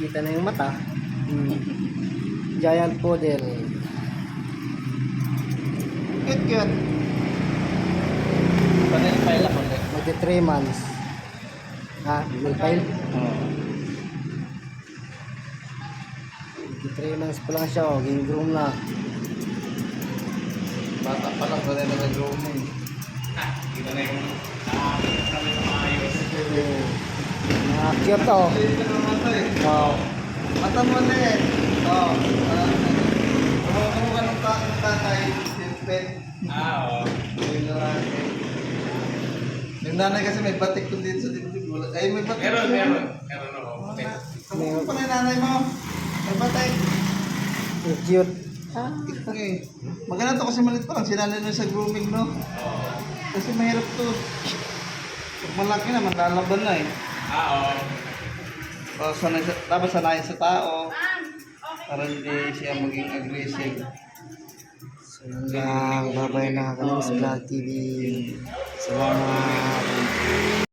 Kita na yung mata. Giant poodle. Cute. Panel file ako ulit. Magti 3 months. Ha? Nilpile? Oo. Magti 3 months pa lang siya. Ging-groom na. Bata pa lang, wala na nag-grow na eh. Kita na yung nakakita namin ng maayos. Cute oh. Ito na mata eh. Oh. Mata mo na eh. Oo. Kumukha ng tatay, yung pet. Oo. Yung lalaki. Yung nanay kasi may batik ko dito sa dibdib. Ay, may batik. Meron ako. Kumukha pa na yung nanay mo. May batik. Cute. Okay. Maganda to kasi malit pa lang. Sinanay nyo sa grooming, no? Kasi mahirap to. Pag malaki naman, lalaban na eh. So, dapat sanayin sa tao. Para hindi siya maging aggressive. So yun lang. Bye-bye na kami sa Vlog TV. Salamat.